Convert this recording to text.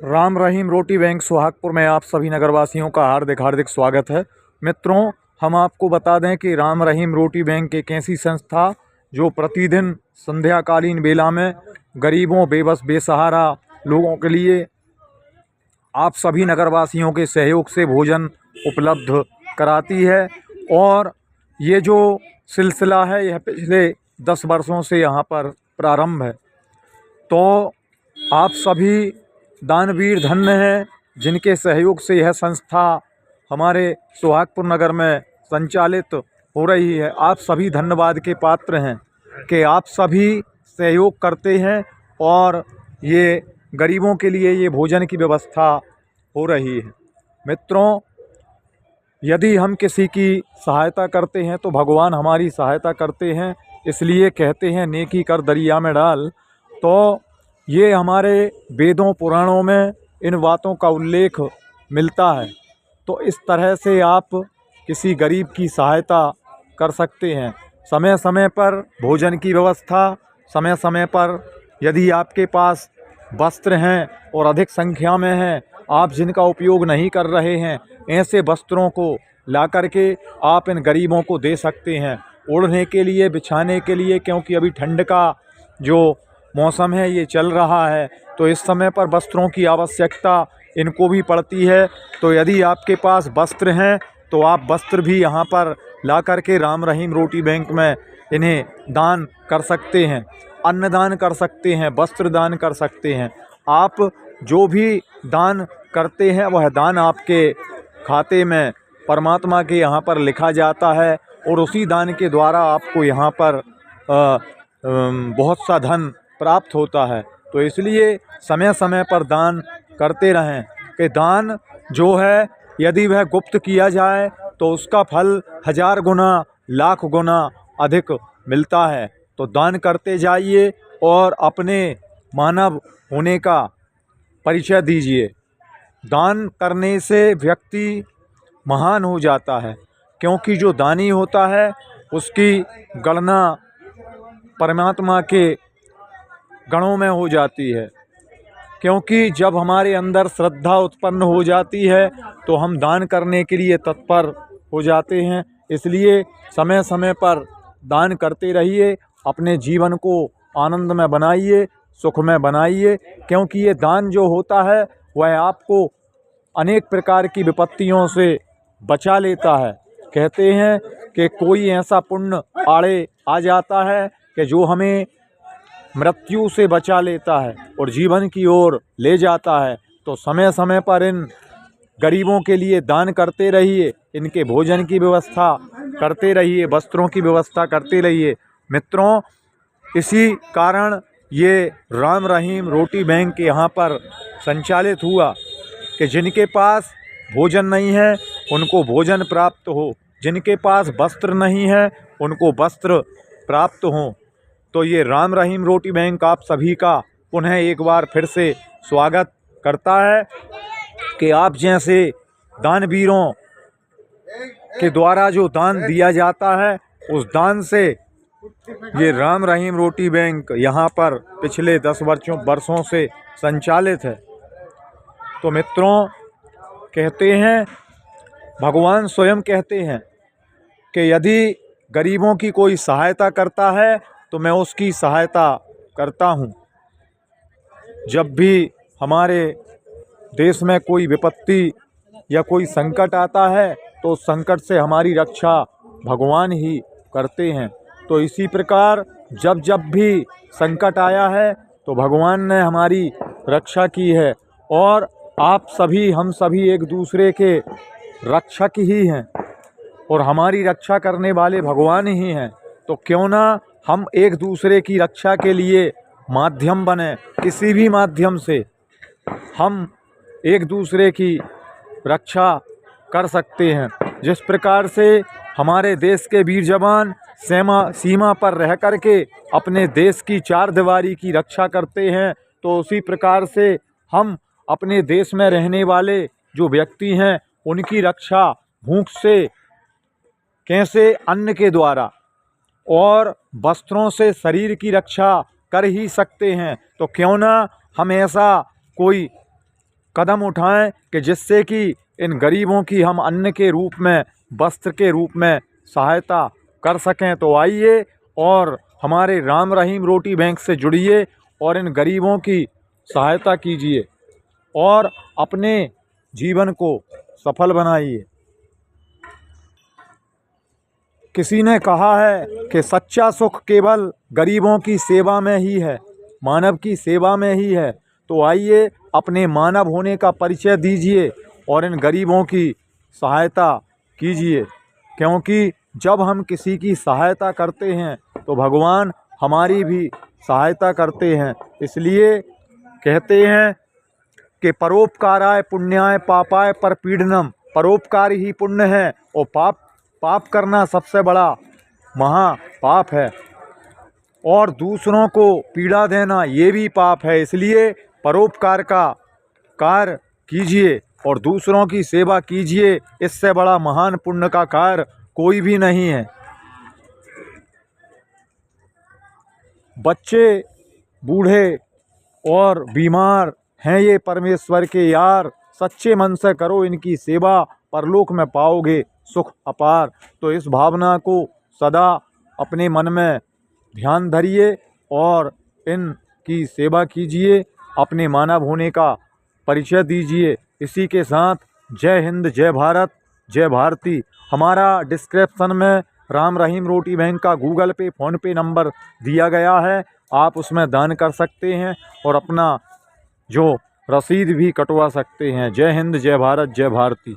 राम रहीम रोटी bank Suhagpur में आप सभी नगरवासियों का हार्दिक हार्दिक स्वागत है। मित्रों, हम आपको बता दें कि राम रहीम रोटी बैंक एक ऐसी संस्था जो प्रतिदिन संध्याकालीन बेला में गरीबों, बेबस, बेसहारा लोगों के लिए आप सभी नगरवासियों के सहयोग से भोजन उपलब्ध कराती है। और ये जो सिलसिला है यह पिछले 10 वर्षों से यहाँ पर प्रारंभ है। तो आप सभी दानवीर धन्य हैं जिनके सहयोग से यह संस्था हमारे सुहागपुर नगर में संचालित हो रही है। आप सभी धन्यवाद के पात्र हैं कि आप सभी सहयोग करते हैं और ये गरीबों के लिए ये भोजन की व्यवस्था हो रही है। मित्रों, यदि हम किसी की सहायता करते हैं तो भगवान हमारी सहायता करते हैं। इसलिए कहते हैं नेकी कर दरिया में डाल। तो ये हमारे वेदों पुराणों में इन बातों का उल्लेख मिलता है। तो इस तरह से आप किसी गरीब की सहायता कर सकते हैं। समय समय पर भोजन की व्यवस्था, समय समय पर यदि आपके पास वस्त्र हैं और अधिक संख्या में हैं, आप जिनका उपयोग नहीं कर रहे हैं, ऐसे वस्त्रों को ला करके आप इन गरीबों को दे सकते हैं। ओढ़ने के लिए, बिछाने के लिए, क्योंकि अभी ठंड का जो मौसम है ये चल रहा है, तो इस समय पर वस्त्रों की आवश्यकता इनको भी पड़ती है। तो यदि आपके पास वस्त्र हैं तो आप वस्त्र भी यहाँ पर ला करके राम रहीम रोटी बैंक में इन्हें दान कर सकते हैं। अन्नदान कर सकते हैं, वस्त्र दान कर सकते हैं। आप जो भी दान करते हैं वह दान आपके खाते में परमात्मा के यहाँ पर लिखा जाता है और उसी दान के द्वारा आपको यहाँ पर बहुत सा धन प्राप्त होता है। तो इसलिए समय समय पर दान करते रहें कि दान जो है यदि वह गुप्त किया जाए तो उसका फल 1000 गुना, लाख गुना अधिक मिलता है। तो दान करते जाइए और अपने मानव होने का परिचय दीजिए। दान करने से व्यक्ति महान हो जाता है, क्योंकि जो दानी होता है उसकी गणना परमात्मा के गणों में हो जाती है। क्योंकि जब हमारे अंदर श्रद्धा उत्पन्न हो जाती है तो हम दान करने के लिए तत्पर हो जाते हैं। इसलिए समय समय पर दान करते रहिए, अपने जीवन को आनंद में बनाइए, सुख में बनाइए। क्योंकि ये दान जो होता है वह आपको अनेक प्रकार की विपत्तियों से बचा लेता है। कहते हैं कि कोई ऐसा पुण्य आड़े आ जाता है कि जो हमें मृत्यु से बचा लेता है और जीवन की ओर ले जाता है। तो समय समय पर इन गरीबों के लिए दान करते रहिए, इनके भोजन की व्यवस्था करते रहिए, वस्त्रों की व्यवस्था करते रहिए। मित्रों, इसी कारण ये राम रहीम रोटी बैंक यहाँ पर संचालित हुआ कि जिनके पास भोजन नहीं है उनको भोजन प्राप्त हो, जिनके पास वस्त्र नहीं है उनको वस्त्र प्राप्त हों। तो ये राम रहीम रोटी बैंक आप सभी का पुनः एक बार फिर से स्वागत करता है कि आप जैसे दानवीरों के द्वारा जो दान दिया जाता है उस दान से ये राम रहीम रोटी बैंक यहाँ पर पिछले 10 वर्षों से संचालित है। तो मित्रों, कहते हैं, भगवान स्वयं कहते हैं कि यदि गरीबों की कोई सहायता करता है तो मैं उसकी सहायता करता हूँ। जब भी हमारे देश में कोई विपत्ति या कोई संकट आता है तो उस संकट से हमारी रक्षा भगवान ही करते हैं। तो इसी प्रकार जब जब भी संकट आया है तो भगवान ने हमारी रक्षा की है। और आप सभी, हम सभी एक दूसरे के रक्षक ही हैं और हमारी रक्षा करने वाले भगवान ही हैं। तो क्यों ना हम एक दूसरे की रक्षा के लिए माध्यम बने। किसी भी माध्यम से हम एक दूसरे की रक्षा कर सकते हैं। जिस प्रकार से हमारे देश के वीर जवान सीमा पर रह करके अपने देश की चार दीवारी की रक्षा करते हैं, तो उसी प्रकार से हम अपने देश में रहने वाले जो व्यक्ति हैं उनकी रक्षा भूख से कैसे, अन्न के द्वारा और वस्त्रों से शरीर की रक्षा कर ही सकते हैं। तो क्यों ना हम ऐसा कोई कदम उठाएं कि जिससे कि इन गरीबों की हम अन्न के रूप में, वस्त्र के रूप में सहायता कर सकें। तो आइए और हमारे राम रहीम रोटी बैंक से जुड़िए और इन गरीबों की सहायता कीजिए और अपने जीवन को सफल बनाइए। किसी ने कहा है कि सच्चा सुख केवल गरीबों की सेवा में ही है, मानव की सेवा में ही है। तो आइए अपने मानव होने का परिचय दीजिए और इन गरीबों की सहायता कीजिए, क्योंकि जब हम किसी की सहायता करते हैं तो भगवान हमारी भी सहायता करते हैं। इसलिए कहते हैं कि परोपकाराय पुण्याय पापाय परपीडनम, परोपकार ही पुण्य है और पाप करना सबसे बड़ा महापाप है, और दूसरों को पीड़ा देना ये भी पाप है। इसलिए परोपकार का कार्य कीजिए और दूसरों की सेवा कीजिए, इससे बड़ा महान पुण्य का कार्य कोई भी नहीं है। बच्चे, बूढ़े और बीमार हैं ये परमेश्वर के यार, सच्चे मन से करो इनकी सेवा, परलोक में पाओगे सुख अपार। तो इस भावना को सदा अपने मन में ध्यान धरिए और इनकी सेवा कीजिए, अपने मानव होने का परिचय दीजिए। इसी के साथ जय हिंद, जय भारत, जय भारती। हमारा डिस्क्रिप्शन में राम रहीम रोटी बैंक का गूगल पे, फ़ोन पे नंबर दिया गया है, आप उसमें दान कर सकते हैं और अपना जो रसीद भी कटवा सकते हैं। जय हिंद, जय भारत, जय भारती।